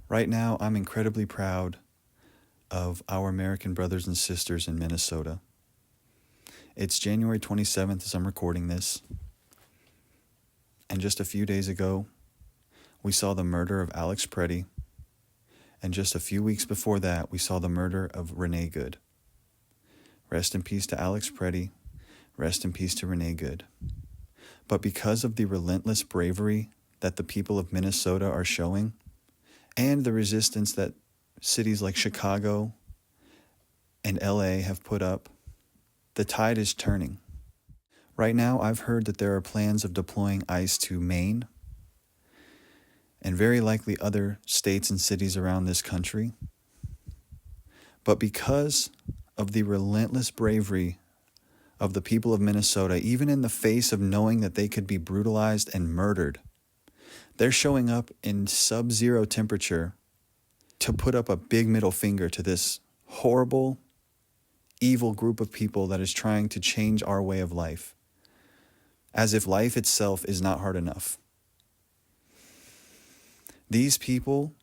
Right now, I'm incredibly proud of our American brothers and sisters in Minnesota. It's January 27th as I'm recording this, and just a few days ago, we saw the murder of Alex Preddy, and just a few weeks before that, we saw the murder of Renee Good. Rest in peace to Alex Preddy. Rest in peace to Renee Good. But because of the relentless bravery that the people of Minnesota are showing, and the resistance that cities like Chicago and LA have put up, the tide is turning. Right now, I've heard that there are plans of deploying ICE to Maine and very likely other states and cities around this country. But because of the relentless bravery of the people of Minnesota, even in the face of knowing that they could be brutalized and murdered, they're showing up in sub-zero temperature to put up a big middle finger to this horrible, evil group of people that is trying to change our way of life, as if life itself is not hard enough. These people,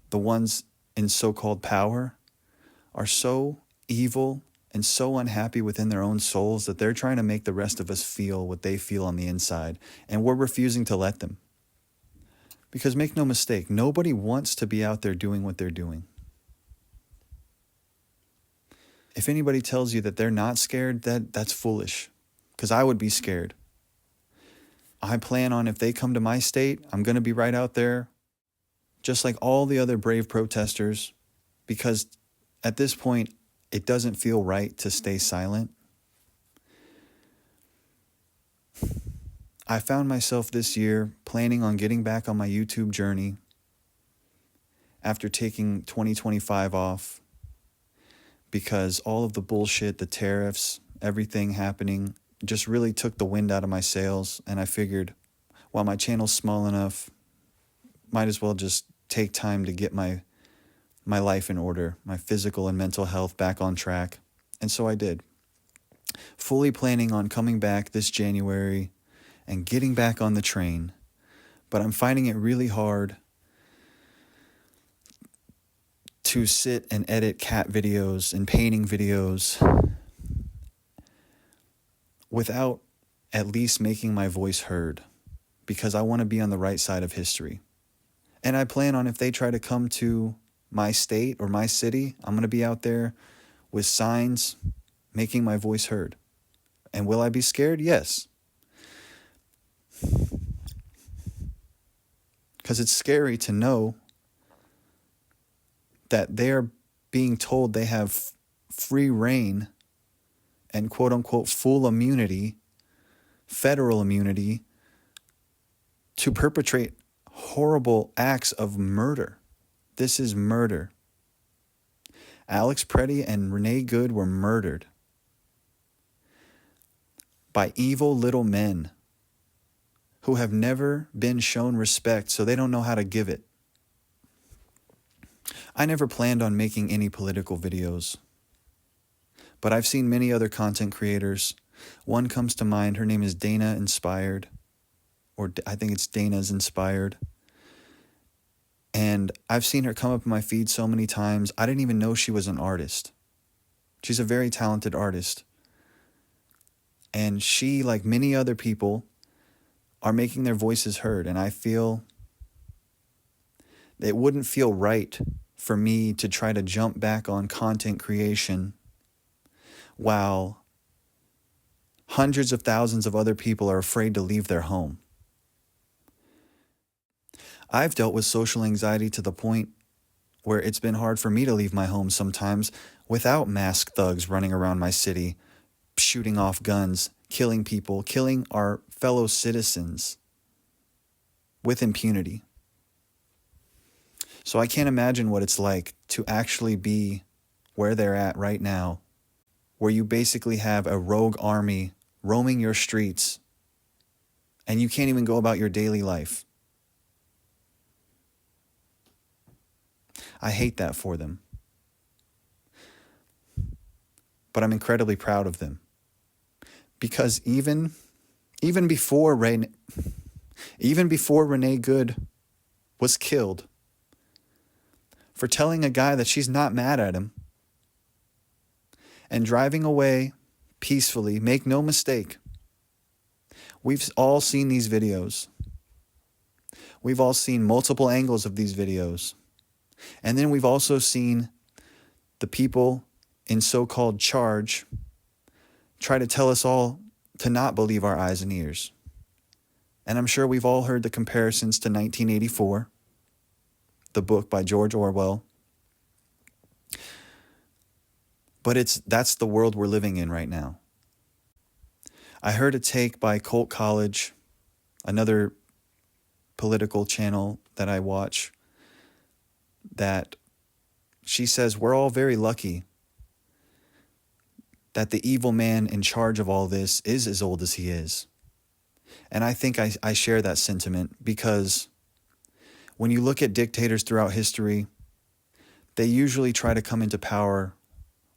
the ones in so-called power, are so evil and so unhappy within their own souls that they're trying to make the rest of us feel what they feel on the inside, and we're refusing to let them. Because make no mistake, nobody wants to be out there doing what they're doing. If anybody tells you that they're not scared, that's foolish, because I would be scared. I plan on, if they come to my state, I'm going to be right out there, just like all the other brave protesters, because at this point, it doesn't feel right to stay silent. I found myself this year planning on getting back on my YouTube journey after taking 2025 off, because all of the bullshit, the tariffs, everything happening just really took the wind out of my sails. And I figured, while my channel's small enough, might as well just take time to get my life in order, my physical and mental health back on track. And so I did. Fully planning on coming back this January and getting back on the train. But I'm finding it really hard to sit and edit cat videos and painting videos without at least making my voice heard, because I want to be on the right side of history. And I plan on, if they try to come to my state or my city, I'm going to be out there with signs making my voice heard. And will I be scared? Yes. Because it's scary to know that they're being told they have free reign and quote-unquote full immunity, federal immunity, to perpetrate horrible acts of murder. This is murder. Alex Preddy and Renee Good were murdered by evil little men who have never been shown respect, so they don't know how to give it. I never planned on making any political videos, but I've seen many other content creators. One comes to mind. Her name is Dana Inspired, or I think it's Dana's Inspired. And I've seen her come up in my feed so many times. I didn't even know she was an artist. She's a very talented artist. And she, like many other people, are making their voices heard. And I feel it wouldn't feel right for me to try to jump back on content creation while hundreds of thousands of other people are afraid to leave their home. I've dealt with social anxiety to the point where it's been hard for me to leave my home sometimes without masked thugs running around my city, shooting off guns, killing people, killing our fellow citizens with impunity. So I can't imagine what it's like to actually be where they're at right now, where you basically have a rogue army roaming your streets and you can't even go about your daily life. I hate that for them. But I'm incredibly proud of them. Because even before Renee Good was killed for telling a guy that she's not mad at him and driving away peacefully. Make no mistake, we've all seen these videos. We've all seen multiple angles of these videos. And then we've also seen the people in so-called charge try to tell us all to not believe our eyes and ears. And I'm sure we've all heard the comparisons to 1984, the book by George Orwell. But that's the world we're living in right now. I heard a take by Colt College, another political channel that I watch, that she says we're all very lucky that the evil man in charge of all this is as old as he is. And I think I share that sentiment, because when you look at dictators throughout history, they usually try to come into power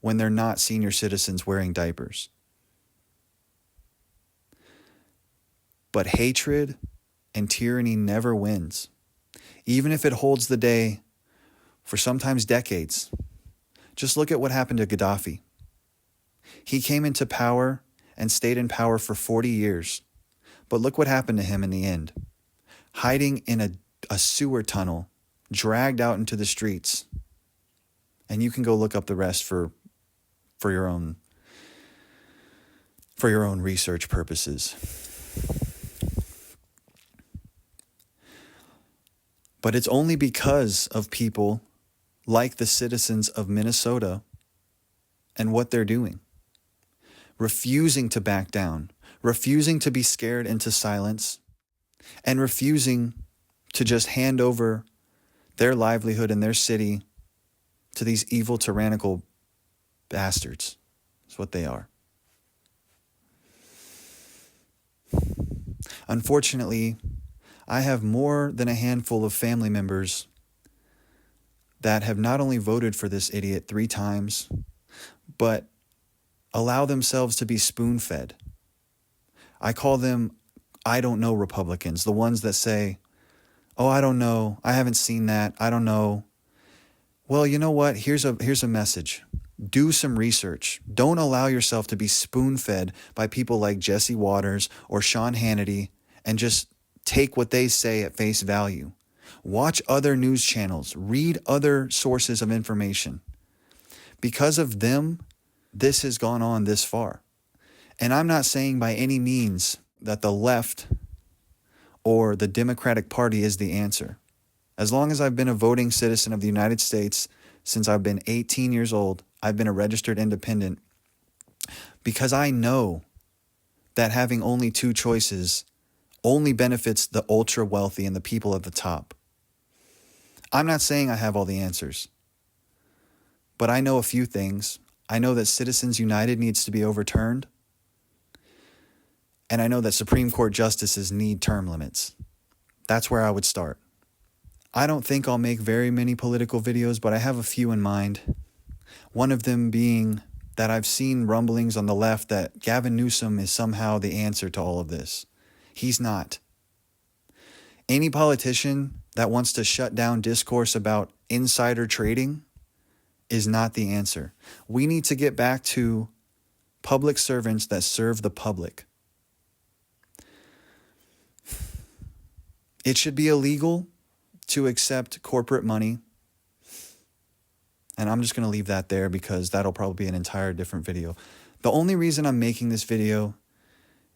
when they're not senior citizens wearing diapers. But hatred and tyranny never wins, even if it holds the day for sometimes decades. Just look at what happened to Gaddafi. He came into power and stayed in power for 40 years. But look what happened to him in the end. Hiding in a sewer tunnel, dragged out into the streets. And you can go look up the rest for your own research purposes. But it's only because of people like the citizens of Minnesota and what they're doing. Refusing to back down, refusing to be scared into silence, and refusing to just hand over their livelihood and their city to these evil, tyrannical bastards. That's what they are. Unfortunately, I have more than a handful of family members that have not only voted for this idiot 3 times, but allow themselves to be spoon-fed. I call them I don't know Republicans, the ones that say, oh, I don't know, I haven't seen that, I don't know. Well, you know what? Here's a message. Do some research. Don't allow yourself to be spoon-fed by people like Jesse Waters or Sean Hannity and just take what they say at face value. Watch other news channels. Read other sources of information. Because of them, this has gone on this far. And I'm not saying by any means that the left or the Democratic Party is the answer. As long as I've been a voting citizen of the United States since I've been 18 years old, I've been a registered independent, because I know that having only 2 choices only benefits the ultra wealthy and the people at the top. I'm not saying I have all the answers, but I know a few things. I know that Citizens United needs to be overturned, and I know that Supreme Court justices need term limits. That's where I would start. I don't think I'll make very many political videos, but I have a few in mind. One of them being that I've seen rumblings on the left that Gavin Newsom is somehow the answer to all of this. He's not. Any politician that wants to shut down discourse about insider trading is not the answer. We need to get back to public servants that serve the public. It should be illegal to accept corporate money. And I'm just going to leave that there because that'll probably be an entire different video. The only reason I'm making this video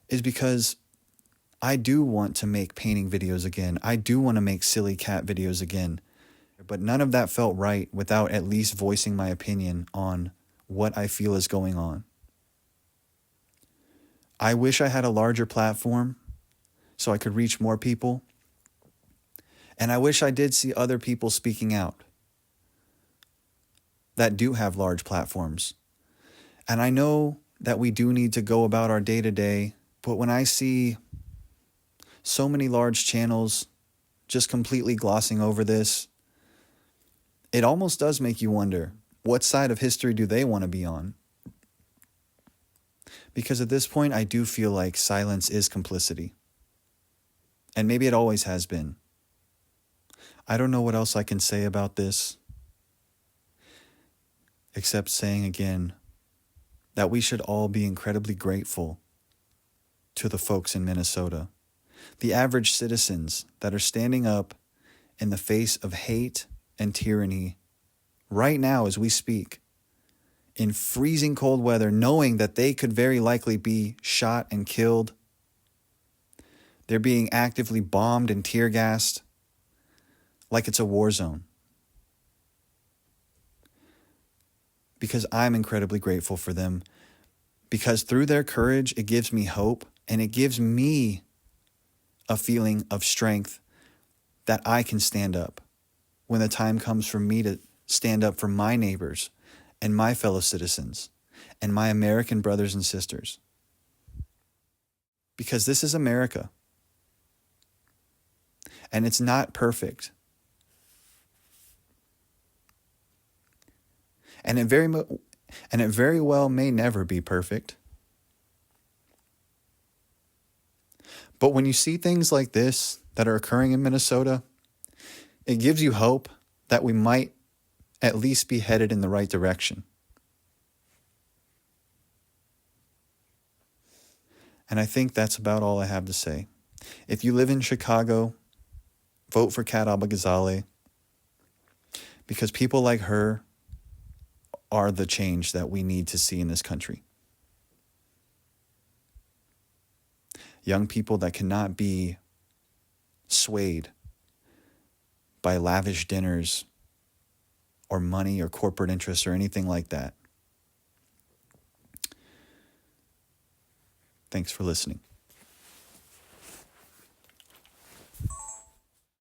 is because I do want to make painting videos again. I do want to make silly cat videos again. But none of that felt right without at least voicing my opinion on what I feel is going on. I wish I had a larger platform so I could reach more people. And I wish I did see other people speaking out that do have large platforms. And I know that we do need to go about our day-to-day, but when I see so many large channels just completely glossing over this, it almost does make you wonder, what side of history do they want to be on? Because at this point, I do feel like silence is complicity. And maybe it always has been. I don't know what else I can say about this, except saying again that we should all be incredibly grateful to the folks in Minnesota, the average citizens that are standing up in the face of hate and tyranny right now as we speak, in freezing cold weather, knowing that they could very likely be shot and killed. They're being actively bombed and tear gassed like it's a war zone. Because I'm incredibly grateful for them. Because through their courage, it gives me hope, and it gives me a feeling of strength that I can stand up when the time comes for me to stand up for my neighbors and my fellow citizens and my American brothers and sisters. Because this is America. And it's not perfect. And it very well may never be perfect. But when you see things like this that are occurring in Minnesota, it gives you hope that we might at least be headed in the right direction. And I think that's about all I have to say. If you live in Chicago, vote for Kat Abou-Ghazaleh, because people like her are the change that we need to see in this country. Young people that cannot be swayed by lavish dinners or money or corporate interests or anything like that. Thanks for listening.